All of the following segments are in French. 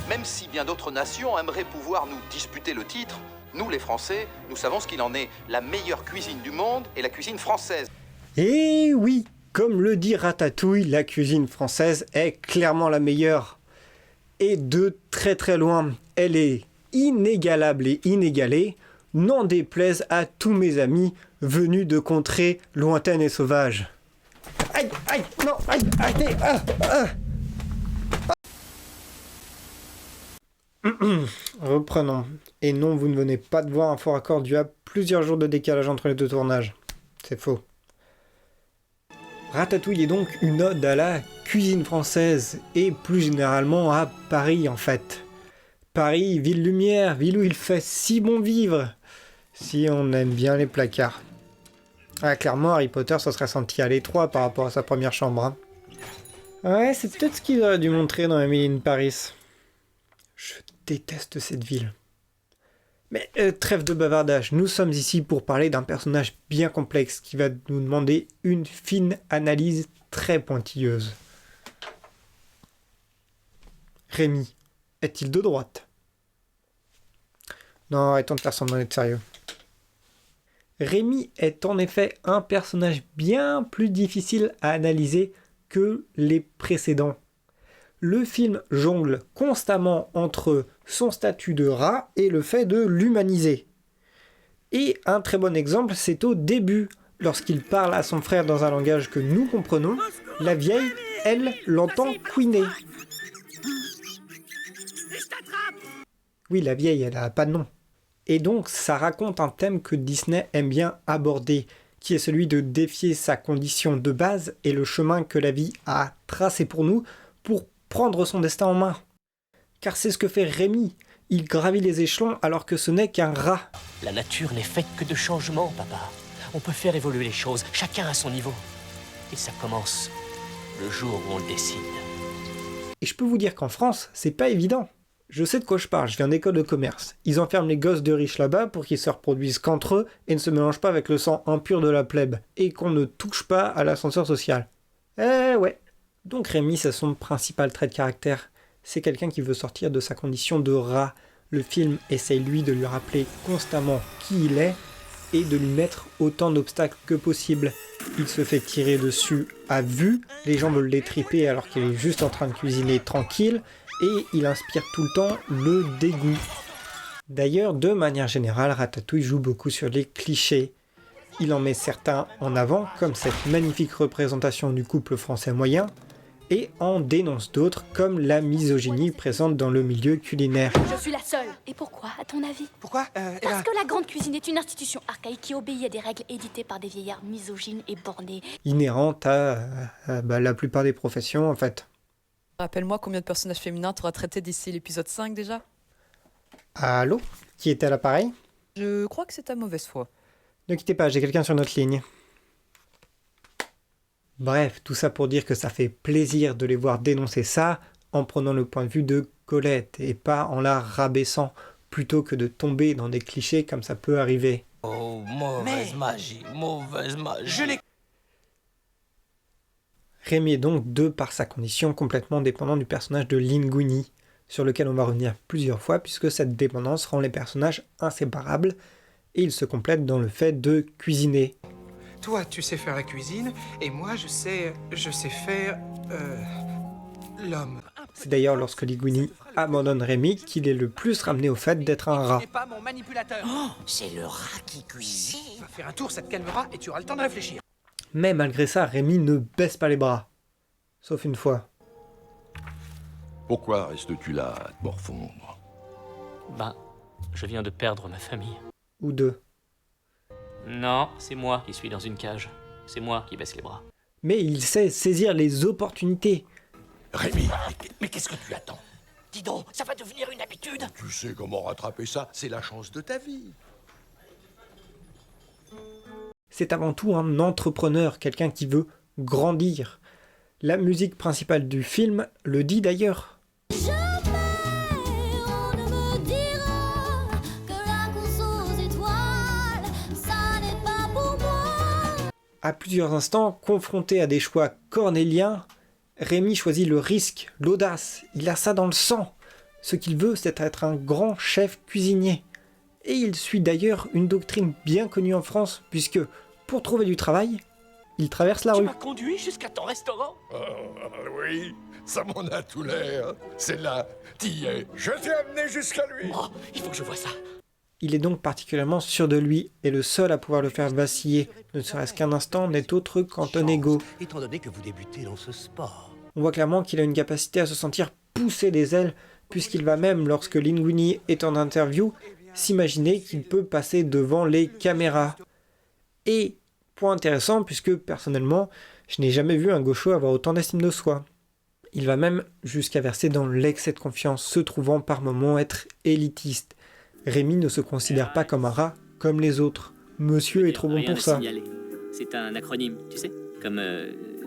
Même si bien d'autres nations aimeraient pouvoir nous disputer le titre, nous les Français, nous savons ce qu'il en est. La meilleure cuisine du monde est la cuisine française. Et oui, comme le dit Ratatouille, la cuisine française est clairement la meilleure. Et de très très loin, elle est inégalable et inégalée, n'en déplaise à tous mes amis venus de contrées lointaines et sauvages. Aïe, aïe, non, aïe, arrêtez, Reprenons. Et non, vous ne venez pas de voir un fort accord dû à plusieurs jours de décalage entre les deux tournages. C'est faux. Ratatouille est donc une ode à la cuisine française et plus généralement à Paris en fait. Paris, ville lumière, ville où il fait si bon vivre, si on aime bien les placards. Ah, clairement, Harry Potter se serait senti à l'étroit par rapport à sa première chambre. Hein. Ouais, c'est peut-être ce qu'il aurait dû montrer dans Emily in Paris. Je déteste cette ville. Mais trêve de bavardage, nous sommes ici pour parler d'un personnage bien complexe qui va nous demander une fine analyse très pointilleuse. Rémi, est-il de droite? Non, arrêtons de faire semblant d'être sérieux. Rémi est en effet un personnage bien plus difficile à analyser que les précédents. Le film jongle constamment entre son statut de rat et le fait de l'humaniser. Et un très bon exemple, c'est au début, lorsqu'il parle à son frère dans un langage que nous comprenons, la vieille, elle, l'entend couiner. Oui, la vieille, elle a pas de nom. Et donc, ça raconte un thème que Disney aime bien aborder, qui est celui de défier sa condition de base et le chemin que la vie a tracé pour nous pour prendre son destin en main. Car c'est ce que fait Rémi. Il gravit les échelons alors que ce n'est qu'un rat. La nature n'est faite que de changements, papa. On peut faire évoluer les choses, chacun à son niveau. Et ça commence le jour où on le décide. Et je peux vous dire qu'en France, c'est pas évident. Je sais de quoi je parle, je viens d'école de commerce. Ils enferment les gosses de riches là-bas pour qu'ils se reproduisent qu'entre eux et ne se mélangent pas avec le sang impur de la plèbe, et qu'on ne touche pas à l'ascenseur social. Eh ouais. Donc Rémi, c'est son principal trait de caractère. C'est quelqu'un qui veut sortir de sa condition de rat. Le film essaye lui de lui rappeler constamment qui il est et de lui mettre autant d'obstacles que possible. Il se fait tirer dessus à vue, les gens veulent l'étriper alors qu'il est juste en train de cuisiner tranquille, et il inspire tout le temps le dégoût. D'ailleurs, de manière générale, Ratatouille joue beaucoup sur les clichés. Il en met certains en avant, comme cette magnifique représentation du couple français moyen, et en dénonce d'autres, comme la misogynie présente dans le milieu culinaire. Je suis la seule. Et pourquoi, à ton avis? Pourquoi Parce que la grande cuisine est une institution archaïque qui obéit à des règles éditées par des vieillards misogynes et bornés. Inhérente à la plupart des professions, en fait. Rappelle-moi combien de personnages féminins t'auras traité d'ici l'épisode 5 déjà? Allô? Qui est à l'appareil? Je crois que c'est ta mauvaise foi. Ne quittez pas, j'ai quelqu'un sur notre ligne. Bref, tout ça pour dire que ça fait plaisir de les voir dénoncer ça en prenant le point de vue de Colette et pas en la rabaissant, plutôt que de tomber dans des clichés comme ça peut arriver. Oh, mauvaise magie, mauvaise magie. Je l'ai... Rémi est donc, de par sa condition, complètement dépendant du personnage de Linguini, sur lequel on va revenir plusieurs fois puisque cette dépendance rend les personnages inséparables et ils se complètent dans le fait de cuisiner. Toi, tu sais faire la cuisine, et moi, je sais faire... l'homme. C'est d'ailleurs lorsque Linguini abandonne Rémi qu'il est le plus ramené au fait d'être un rat. Tu n'es pas mon manipulateur. C'est le rat qui cuisine. Va faire un tour, ça te calmera, et tu auras le temps de réfléchir. Mais malgré ça, Rémi ne baisse pas les bras. Sauf une fois. Pourquoi restes-tu là à te morfondre? Ben, je viens de perdre ma famille. Ou deux. Non, c'est moi qui suis dans une cage. C'est moi qui baisse les bras. Mais il sait saisir les opportunités. Rémi, mais qu'est-ce que tu attends? Dis donc, ça va devenir une habitude. Tu sais comment rattraper ça? C'est la chance de ta vie. C'est avant tout un entrepreneur, quelqu'un qui veut grandir. La musique principale du film le dit d'ailleurs. À plusieurs instants, confronté à des choix cornéliens, Rémi choisit le risque, l'audace, il a ça dans le sang. Ce qu'il veut, c'est être un grand chef cuisinier. Et il suit d'ailleurs une doctrine bien connue en France, puisque pour trouver du travail, il traverse la Tu rue. m'as conduit jusqu'à ton restaurant? Oui, ça m'en a tout l'air. C'est là, t'y es. Je t'ai amené jusqu'à lui. Oh, il faut que je voie ça. Il est donc particulièrement sûr de lui, et le seul à pouvoir le faire vaciller, ne serait-ce qu'un instant, n'est autre qu'Antonego. Étant donné que vous débutez dans ce sport. On voit clairement qu'il a une capacité à se sentir pousser des ailes, puisqu'il va même, lorsque Linguini est en interview, s'imaginer qu'il peut passer devant les caméras. Et, point intéressant, puisque personnellement, je n'ai jamais vu un gaucho avoir autant d'estime de soi. Il va même jusqu'à verser dans l'excès de confiance, se trouvant par moments être élitiste. Rémi ne se considère pas comme un rat, comme les autres. Monsieur est trop bon pour ça. C'est un acronyme, tu sais. Comme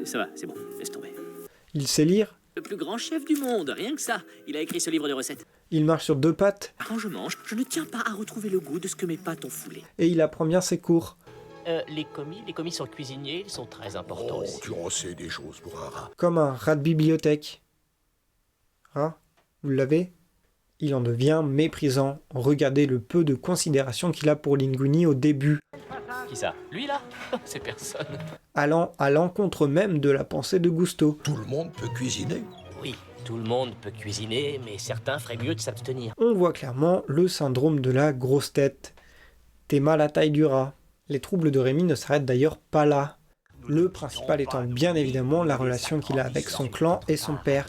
ça va, c'est bon, laisse tomber. Il sait lire, Le plus grand chef du monde, rien que ça. Il a écrit ce livre de recettes. il marche sur deux pattes, Quand je mange, je ne tiens pas à retrouver le goût de ce que mes pâtes ont foulé. et il apprend bien ses cours. Les commis sont cuisiniers, ils sont très importants Oh, aussi. tu en sais des choses pour un rat. Comme un rat de bibliothèque. Rat, vous l'avez ? Il en devient méprisant. Regardez le peu de considération qu'il a pour Linguini au début, Qui ça? Lui là? C'est personne. allant à l'encontre même de la pensée de Gusto. Tout le monde peut cuisiner. Oui, tout le monde peut cuisiner, mais certains feraient mieux de s'abstenir. On voit clairement le syndrome de la grosse tête. T'es mal à taille du rat. Les troubles de Rémi ne s'arrêtent d'ailleurs pas là. Le principal étant bien évidemment la relation qu'il a avec son clan et son père.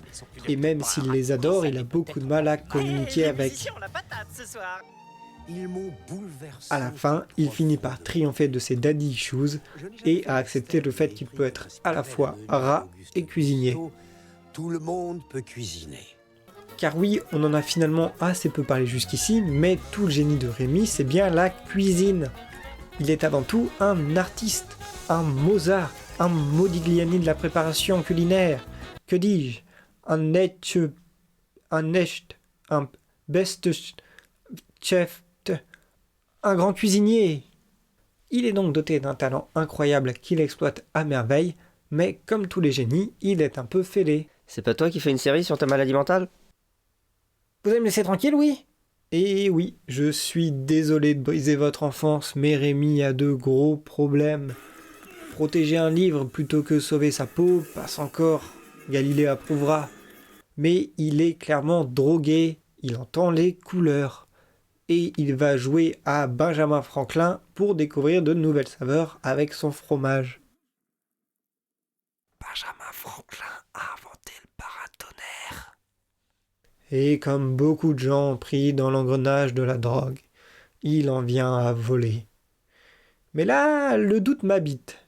Et même s'il les adore, il a beaucoup de mal à communiquer avec. Ils m'ont bouleversé. À la fin, il finit par triompher de ses daddy issues et à accepter le fait qu'il peut être à la fois rat et cuisinier. Tout le monde peut cuisiner. Car oui, on en a finalement assez peu parlé jusqu'ici, mais tout le génie de Rémi, c'est bien la cuisine. Il est avant tout un artiste, un Mozart, un Modigliani de la préparation culinaire. Que dis-je? Un best chef, un grand cuisinier. Il est donc doté d'un talent incroyable qu'il exploite à merveille, mais comme tous les génies, il est un peu fêlé. C'est pas toi qui fais une série sur ta maladie mentale? Vous allez me laisser tranquille, oui? Et oui, je suis désolé de briser votre enfance, mais Rémi a de gros problèmes. Protéger un livre plutôt que sauver sa peau passe encore, Galilée approuvera. Mais il est clairement drogué, il entend les couleurs. Et il va jouer à Benjamin Franklin pour découvrir de nouvelles saveurs avec son fromage. Benjamin Franklin a inventé le paratonnerre. Et comme beaucoup de gens pris dans l'engrenage de la drogue, il en vient à voler. Mais là, le doute m'habite.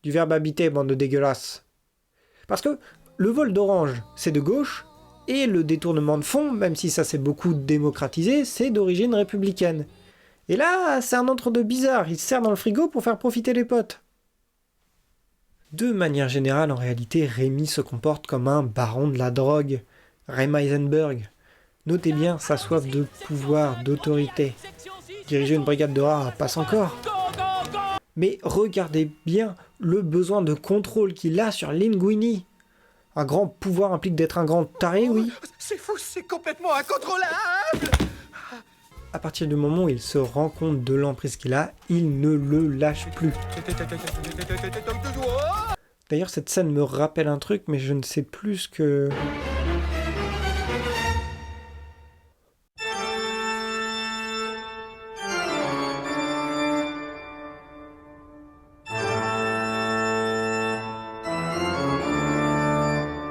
Du verbe habiter, bande de dégueulasses. Parce que le vol d'orange, c'est de gauche, et le détournement de fonds, même si ça s'est beaucoup démocratisé, c'est d'origine républicaine. Et là, c'est un entre-deux bizarre, il se sert dans le frigo pour faire profiter les potes. De manière générale, en réalité, Rémi se comporte comme un baron de la drogue. Rem Heisenberg. Notez bien sa soif de pouvoir, d'autorité. Diriger une brigade de rats passe encore. Mais regardez bien le besoin de contrôle qu'il a sur Linguini. Un grand pouvoir implique d'être un grand taré, oui. C'est fou, c'est complètement incontrôlable. À partir du moment où il se rend compte de l'emprise qu'il a, il ne le lâche plus. D'ailleurs, cette scène me rappelle un truc, mais je ne sais plus ce que...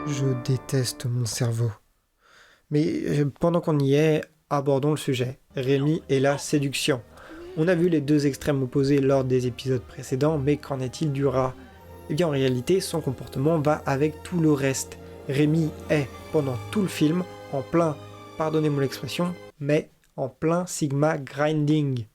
Je déteste mon cerveau. Mais pendant qu'on y est, abordons le sujet. Rémi et la séduction. On a vu les deux extrêmes opposés lors des épisodes précédents, mais qu'en est-il du rat? Eh bien en réalité, son comportement va avec tout le reste. Rémi est, pendant tout le film, en plein, pardonnez-moi l'expression, mais en plein Sigma grinding.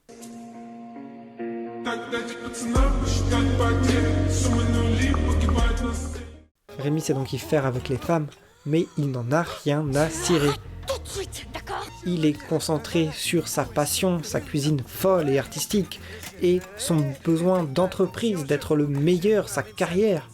Rémi sait donc y faire avec les femmes, mais il n'en a rien à cirer. Tout de suite, d'accord? Il est concentré sur sa passion, sa cuisine folle et artistique, et son besoin d'entreprise, d'être le meilleur, sa carrière.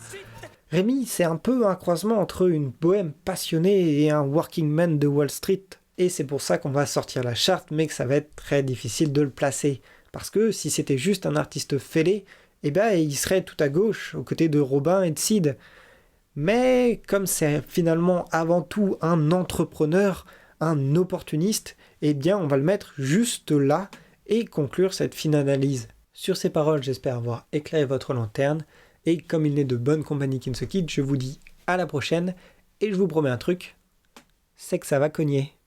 Rémi, c'est un peu un croisement entre une bohème passionnée et un working man de Wall Street, Et c'est pour ça qu'on va sortir la charte, mais que ça va être très difficile de le placer. Parce que si c'était juste un artiste fêlé, eh ben il serait tout à gauche, aux côtés de Robin et de Sid. Mais comme c'est finalement avant tout un entrepreneur, un opportuniste, eh bien on va le mettre juste là et conclure cette fine analyse. Sur ces paroles, j'espère avoir éclairé votre lanterne, et comme il n'est de bonne compagnie qui ne se quitte, je vous dis à la prochaine, et je vous promets un truc, c'est que ça va cogner.